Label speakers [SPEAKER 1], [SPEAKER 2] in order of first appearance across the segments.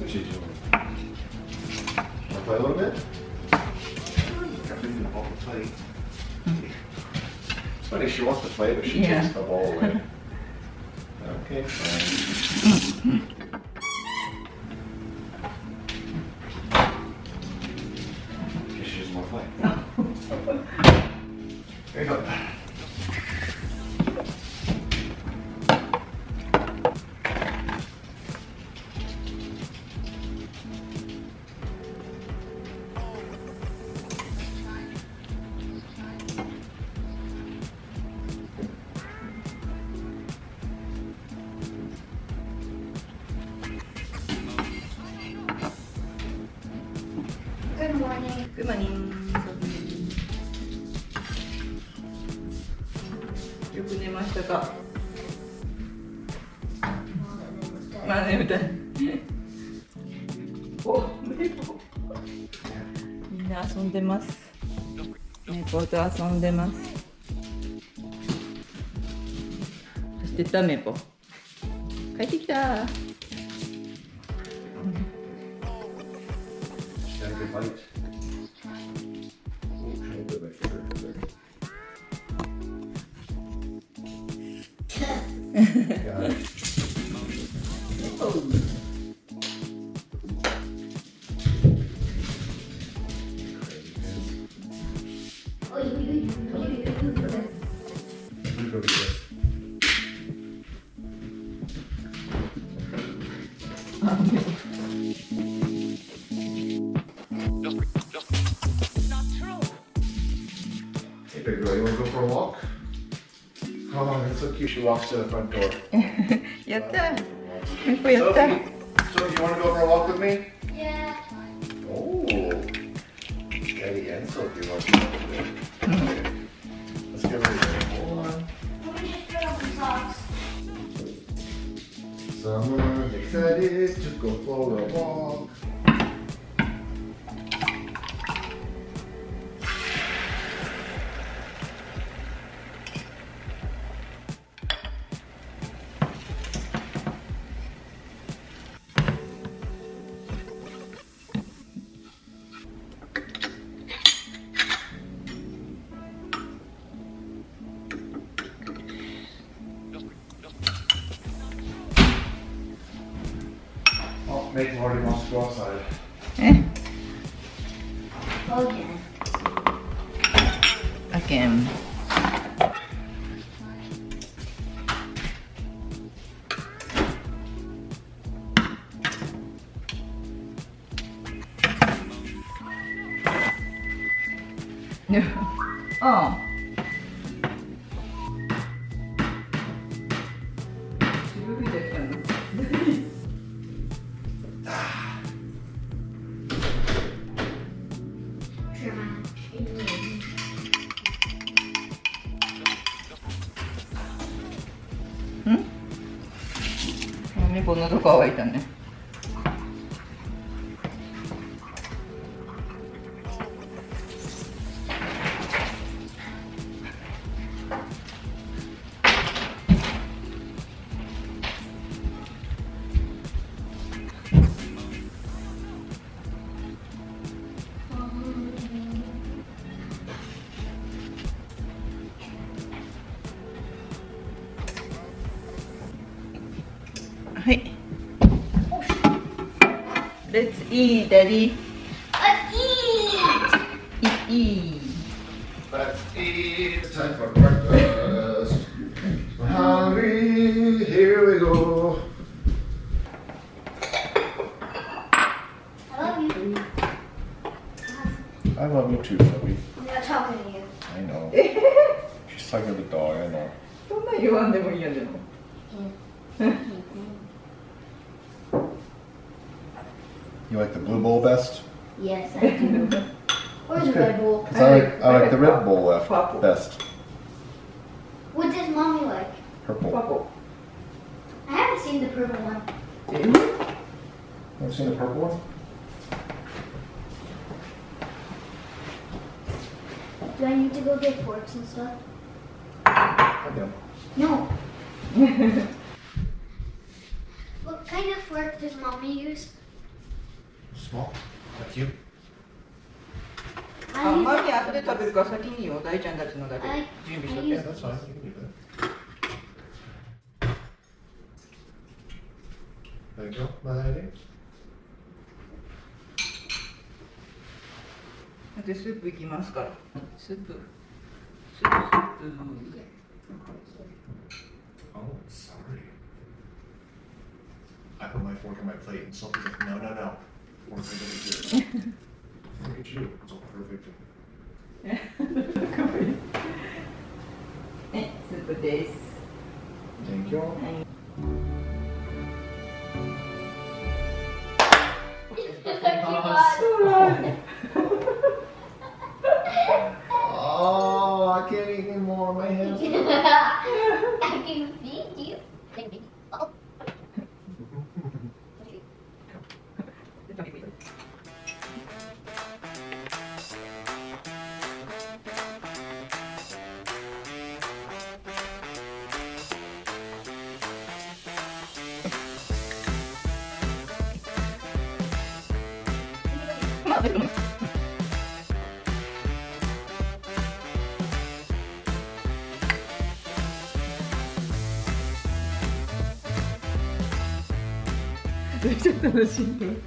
[SPEAKER 1] She's yours. Want to play a little bit? Got in the ball to play. It's funny, she wants to play, but she takes the ball away. Okay, fine. She just want to play. There you go.
[SPEAKER 2] Good morning.
[SPEAKER 3] Good morning. よく寝ましたか？まだ眠たい。お、猫。みんな遊んでます。猫と遊んでます。そしてタメポ。帰ってきた。
[SPEAKER 1] Good bite. Oh, try to put my finger there. Got it. Go get this. Hey, big girl, you want to go for a walk? Oh, that's so cute. She walks to the front door.
[SPEAKER 3] やった。猫やった。
[SPEAKER 1] Sophie, Sophie, you want to go for a walk with me?
[SPEAKER 2] Yeah.
[SPEAKER 1] Oh, Daddy and Sophie want to go with me. Okay. Let's get ready. Hold on.
[SPEAKER 2] Let me just put on some socks.
[SPEAKER 1] Someone's excited to go for a walk. Oh, Nathan already wants to go outside.
[SPEAKER 2] Again.
[SPEAKER 3] Again. ああ。渋吹いてきたの。猫喉乾いたね。はい。Let's eat, Daddy.
[SPEAKER 2] Let's eat!
[SPEAKER 3] Eat.
[SPEAKER 1] Let's eat. It's time for breakfast. We're hungry. Here we go.
[SPEAKER 2] I love you.
[SPEAKER 1] I love you too, Sophie.
[SPEAKER 2] I'm not talking to you.
[SPEAKER 1] I know. She's like a little dog. I know.
[SPEAKER 3] そんな言わんでもいいやでも。
[SPEAKER 1] You like the blue bowl best?
[SPEAKER 2] Yes, I do. Where's the Red Bull?
[SPEAKER 1] 'Cause I like the red bowl left best.
[SPEAKER 2] What does mommy like?
[SPEAKER 1] Purple.
[SPEAKER 3] パコ。
[SPEAKER 2] I haven't seen the purple one.
[SPEAKER 1] Have you seen the purple one?
[SPEAKER 2] Do I need to go get forks and stuff?
[SPEAKER 1] I do.
[SPEAKER 2] No. What kind of fork does mommy use?
[SPEAKER 1] Small. Like you.
[SPEAKER 3] あ、
[SPEAKER 2] I
[SPEAKER 3] マ
[SPEAKER 2] use
[SPEAKER 3] ミ後で食べるから先にいいよ。大ちゃんたちのだけ
[SPEAKER 2] はい
[SPEAKER 3] 準備しとっ
[SPEAKER 1] Yeah,
[SPEAKER 3] て。
[SPEAKER 1] that's fine. You can do that. There you go. My idea.
[SPEAKER 3] でスープいきますから。スープ。
[SPEAKER 1] Oh, sorry. I put my fork on my plate and Sophie's like, no. Fork right over here. Look at you. It's all perfect.
[SPEAKER 3] はい、スープです。
[SPEAKER 1] Thank you.
[SPEAKER 3] はい。
[SPEAKER 1] Oh, I can't eat anymore. My hands.
[SPEAKER 2] I can feed you. Oh.
[SPEAKER 3] めっちゃ楽しんでる。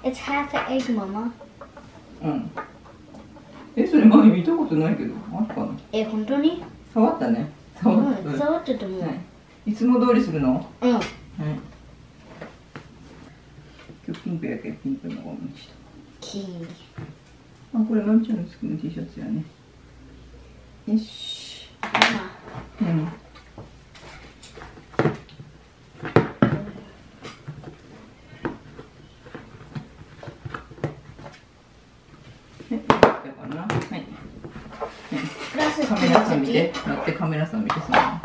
[SPEAKER 2] It's half an egg, Mama.
[SPEAKER 3] うん。それ前見たことないけど、あるかな。
[SPEAKER 2] 本当に？
[SPEAKER 3] 触ったね。触った。
[SPEAKER 2] 触ってたもん。
[SPEAKER 3] はい。いつも通りするの？
[SPEAKER 2] うん。
[SPEAKER 3] はい。今日ピンクやけピンクのゴムにした。
[SPEAKER 2] キー。
[SPEAKER 3] あ、これまみちゃんの好きな T シャツやね。よし。うん。カメラさん見て、待ってカメラさん見てさ。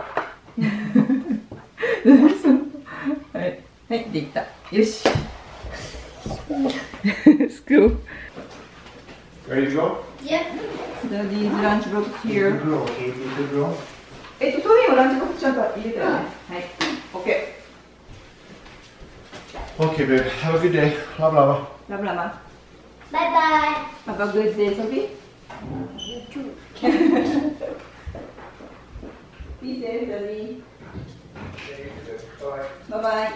[SPEAKER 3] はい、はい、できた。よし。スクール。
[SPEAKER 1] Ready to go?
[SPEAKER 2] Yep.
[SPEAKER 3] Daddy's lunch box here.
[SPEAKER 1] Grill. Can you eat the grill?
[SPEAKER 3] そういうのランチボックスちゃんと入れたよね。はい。OK。
[SPEAKER 1] Okay, babe. Have a good day. Blah blah.
[SPEAKER 3] ラブラマ。
[SPEAKER 2] Bye bye.
[SPEAKER 3] Have a good day, Sophie.
[SPEAKER 2] You too.
[SPEAKER 3] Be safe, Daddy. Bye bye.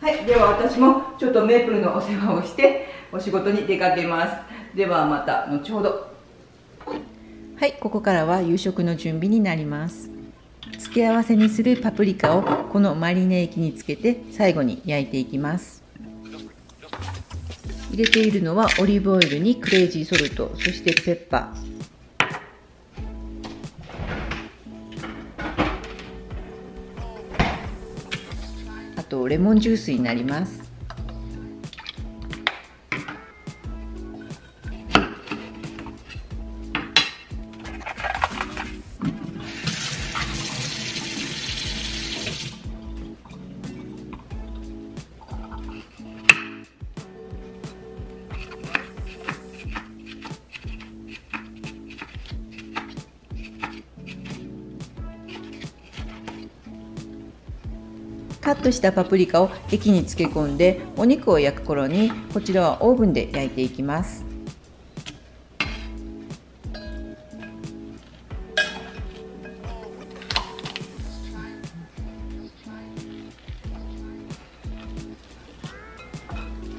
[SPEAKER 3] はい、では私もちょっとメープルのお世話をしてお仕事に出かけます。ではまた後ほど。はい、ここからは夕食の準備になります。付け合わせにするパプリカをこのマリネ液につけて最後に焼いていきます。入れているのはオリーブオイルにクレイジーソルト、そしてペッパー、あとレモンジュースになります。カットしたパプリカを液に漬け込んで、お肉を焼く頃にこちらはオーブンで焼いていきます。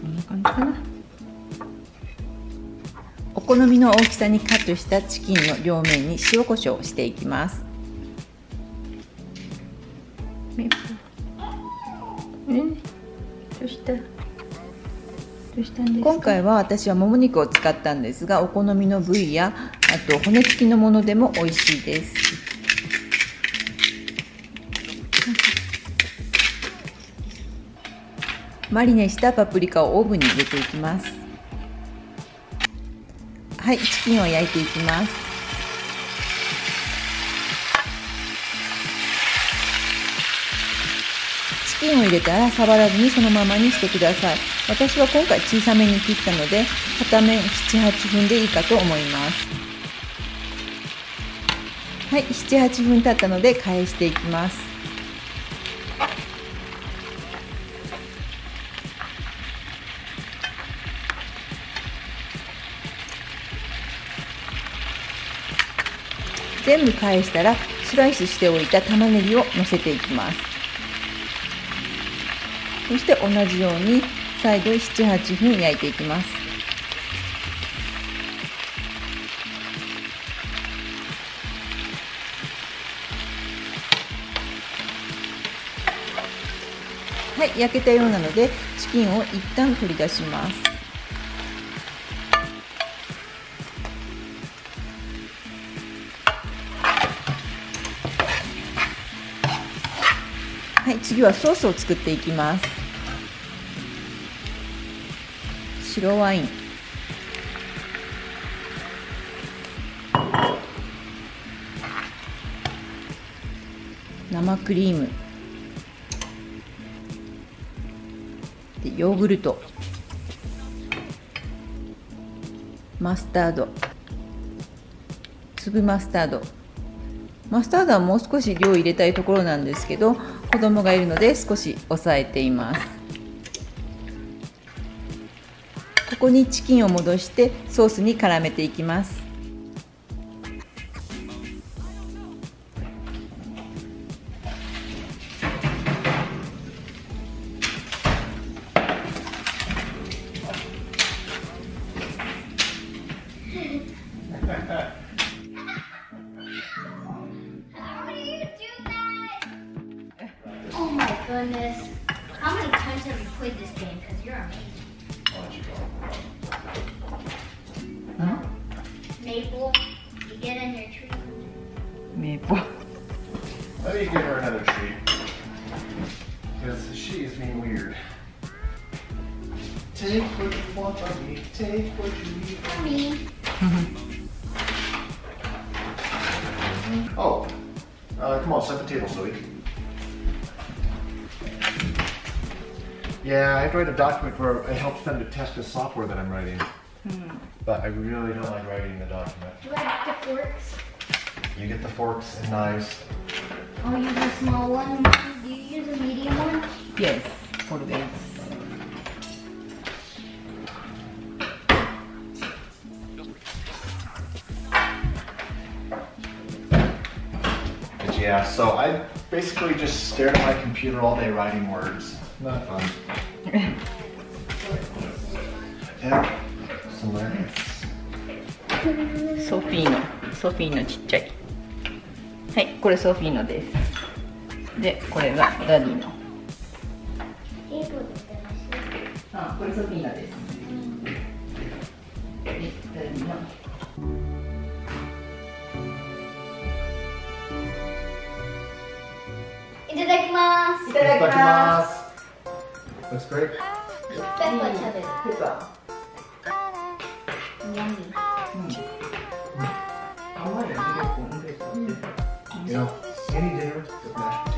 [SPEAKER 3] こんな感じかな。お好みの大きさにカットしたチキンの両面に塩コショウをしていきます。今回は私はもも肉を使ったんですが、お好みの部位やあと骨付きのものでも美味しいです。マリネしたパプリカをオーブンに入れていきます。はい、チキンを焼いていきます。チキンを入れたら触らずにそのままにしてください。私は今回小さめに切ったので片面 7,8 分でいいかと思います。はい、7,8 分経ったので返していきます。全部返したらスライスしておいた玉ねぎをのせていきます。そして同じように再度 7,8 分焼いていきます。はい、焼けたようなのでチキンを一旦取り出します。はい、次はソースを作っていきます。白ワイン、生クリームでヨーグルト、マスタード、粒マスタード。マスタードはもう少し量入れたいところなんですけど、子供がいるので少し抑えています。ここにチキンを戻してソースに絡めていきます。
[SPEAKER 2] Oh my goodness. How many times have you played this game? Because you're amazing. Maple, you get in your tree.
[SPEAKER 3] Maple.
[SPEAKER 1] Let me give her another treat. Because she is being weird. Take what you want from me. Take what you need from me. Oh, come on, set the table, Zoe. Yeah, I have to write a document where it helps them to test the software that I'm writing. But I really don't like writing the document.
[SPEAKER 2] Do I get the forks?
[SPEAKER 1] You get the forks and knives.
[SPEAKER 2] I'll use a small one. Do you use a medium one?
[SPEAKER 3] Yes, always.
[SPEAKER 1] But yeah, so I basically just stared at my computer all day writing words. Not fun. Yeah, some lemons.
[SPEAKER 3] ソフィーノちっちゃい。はい、これソフィーノです。で、これがダディの。あ、これソフィーノです。
[SPEAKER 2] いただきます。
[SPEAKER 3] いただきます。
[SPEAKER 1] Looks great.
[SPEAKER 2] ペッパー食べる。
[SPEAKER 3] ペッパ
[SPEAKER 2] ヤミ。
[SPEAKER 3] ー。甘いよね、結構。
[SPEAKER 1] You know, any dinner with mashed